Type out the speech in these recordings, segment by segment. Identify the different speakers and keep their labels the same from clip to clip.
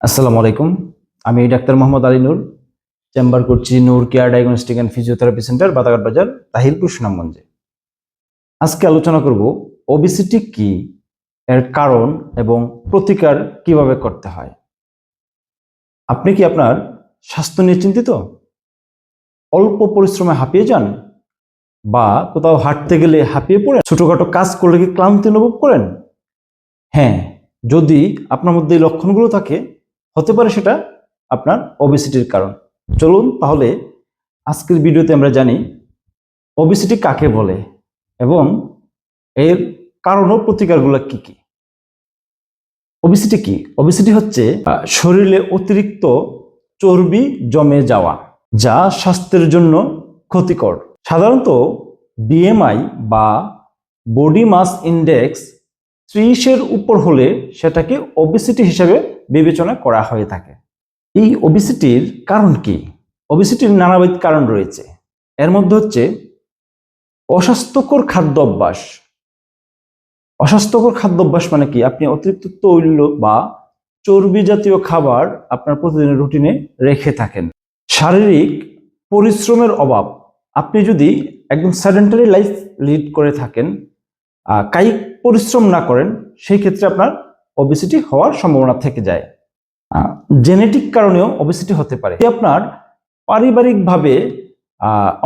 Speaker 1: আসসালামু আলাইকুম। আমি ডাক্তার মোহাম্মদ আলী নূর, চেম্বার করছি Noor care diagnostic and physiotherapy centre, বাতাঘাট বাজার, তাহিরপুর, সুনামগঞ্জে। আজকে আলোচনা করব ওবেসিটি কি, এর কারণ এবং প্রতিকার কিভাবে করতে হয়। আপনি কি আপনার স্বাস্থ্য নিয়ে চিন্তিত? অল্প পরিশ্রমে হাঁপিয়ে যান, বা কোথাও হাঁটতে গেলে হাঁপিয়ে পড়েন, ছোটখাটো কাজ করলে কি ক্লান্তি অনুভব করেন? হ্যাঁ, যদি আপনার মধ্যে এই লক্ষণগুলো থাকে, হতে পারে সেটা আপনার ওবেসিটির কারণ। চলুন তাহলে আজকের ভিডিওতে আমরা জানি ওবেসিটি কাকে বলে এবং এর কারণ ও প্রতিকারগুলো কি কি। ওবেসিটি কি? ওবেসিটি হচ্ছে শরীরে অতিরিক্ত চর্বি জমে যাওয়া, যা স্বাস্থ্যের জন্য ক্ষতিকর। সাধারণত বিএমআই বা বডি মাস ইন্ডেক্স 30-এর উপর হলে সেটাকে ওবেসিটি হিসেবে বিবেচনা করা হয়ে থাকে। এই ওবেসিটির কারণ কি? ওবেসিটির নানাবিধ কারণ রয়েছে। এর মধ্যে হচ্ছে অস্বাস্থ্যকর খাদ্য অভ্যাস। অস্বাস্থ্যকর খাদ্য অভ্যাস মানে কি? আপনি অতিরিক্ত তৈল বা চর্বি জাতীয় খাবার আপনার প্রতিদিনের রুটিনে রেখে থাকেন। শারীরিক পরিশ্রমের অভাব। আপনি যদি একদম সেডেন্টারি লাইফ লিড করে থাকেন, কায়িক পরিশ্রম না করেন, সেই ক্ষেত্রে আপনার ওবেসিটি হওয়ার সম্ভাবনা থেকে যায়। জেনেটিক কারণেও ওবেসিটি হতে পারে। আপনার পারিবারিকভাবে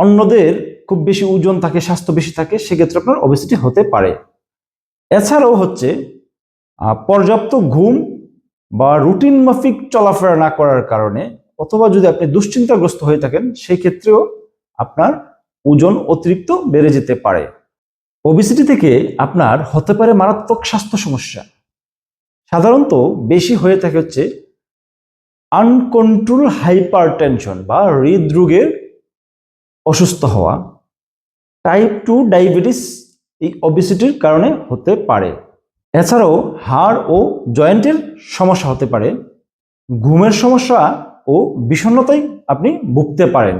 Speaker 1: অন্যদের খুব বেশি ওজন থাকে, স্বাস্থ্য বেশি থাকে, সেক্ষেত্রে আপনার ওবেসিটি হতে পারে। এছাড়াও হচ্ছে পর্যাপ্ত ঘুম বা রুটিন মাফিক চলাফেরা না করার কারণে, অথবা যদি আপনি দুশ্চিন্তাগ্রস্ত হয়ে থাকেন, সেই ক্ষেত্রেও আপনার ওজন অতিরিক্ত বেড়ে যেতে পারে। ওবেসিটি থেকে আপনার হতে পারে মারাত্মক স্বাস্থ্য সমস্যা। সাধারণত বেশি হয়ে থাকে হচ্ছে আনকন্ট্রোল হাইপারটেনশন বা হৃদরোগের অসুস্থ হওয়া। টাইপ 2 ডায়াবেটিস এই ওবেসিটির কারণে হতে পারে। এছাড়াও হাড় ও জয়েন্টের সমস্যা হতে পারে। ঘুমের সমস্যা ও বিষণ্ণতায় আপনি ভুগতে পারেন।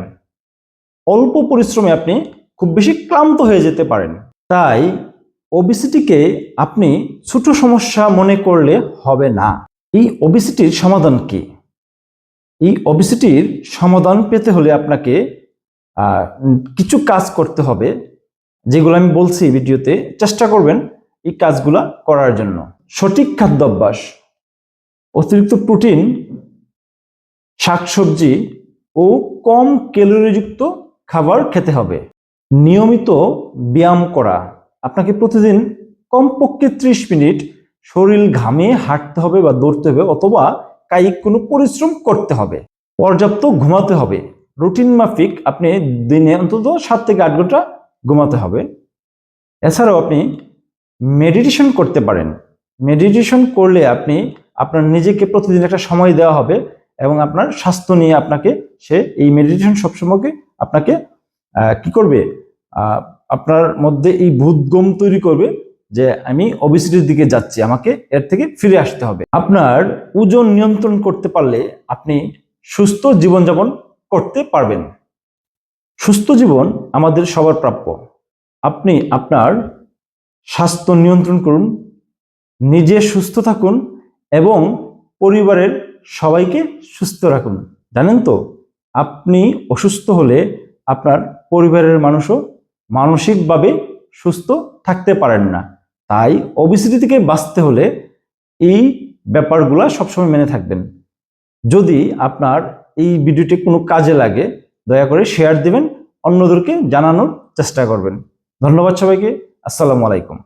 Speaker 1: অল্প পরিশ্রমে আপনি খুব বেশি ক্লান্ত হয়ে যেতে পারেন। তাই ওবেসিটিকে আপনি ছোট সমস্যা মনে করলে হবে না। এই ওবেসিটির সমাধান কি? এই ওবেসিটির সমাধান পেতে হলে আপনাকে কিছু কাজ করতে হবে, যেগুলো আমি বলছি ভিডিওতে। চেষ্টা করবেন এই কাজগুলা করার জন্য। সঠিক খাদ্যাভ্যাস, অতিরিক্ত প্রোটিন, শাকসবজি ও কম ক্যালোরিযুক্ত খাবার খেতে হবে। নিয়মিত ব্যায়াম করা। আপনাকে প্রতিদিন কমপক্ষে 30 মিনিট শরীর ঘামিয়ে হাঁটতে হবে বা দৌড়তে হবে, অথবা কায়িক কোনো পরিশ্রম করতে হবে। পর্যাপ্ত ঘুমাতে হবে। রুটিন মাফিক আপনি দিনে অন্তত 7 থেকে 8 ঘন্টা ঘুমাতে হবে। এছাড়াও আপনি মেডিটেশন করতে পারেন। মেডিটেশন করলে আপনি আপনার নিজেকে প্রতিদিন একটা সময় দেওয়া হবে, এবং আপনার স্বাস্থ্য নিয়ে আপনাকে এই মেডিটেশন সবসময় আপনাকে কি করবে, আপনার মধ্যে এই বোধগম্য তৈরি করবে যে আমি ওবেসিটির দিকে যাচ্ছি, আমাকে এর থেকে ফিরে আসতে হবে। আপনার ওজন নিয়ন্ত্রণ করতে পারলে আপনি সুস্থ জীবনযাপন করতে পারবেন। সুস্থ জীবন আমাদের সবার প্রাপ্য। আপনি আপনার স্বাস্থ্য নিয়ন্ত্রণ করুন, নিজে সুস্থ থাকুন এবং পরিবারের সবাইকে সুস্থ রাখুন। জানেন তো, আপনি অসুস্থ হলে আপনার পরিবারের মানুষও মানসিকভাবে সুস্থ থাকতে পারেন না। তাই ওবেসিটি থেকে বাঁচতে হলে এই ব্যাপারগুলা সবসময় মেনে থাকবেন। যদি আপনার এই ভিডিওটি কোনো কাজে লাগে, দয়া করে শেয়ার দিবেন, অন্যদেরকে জানানোর চেষ্টা করবেন। ধন্যবাদ সবাইকে। আসসালামু আলাইকুম।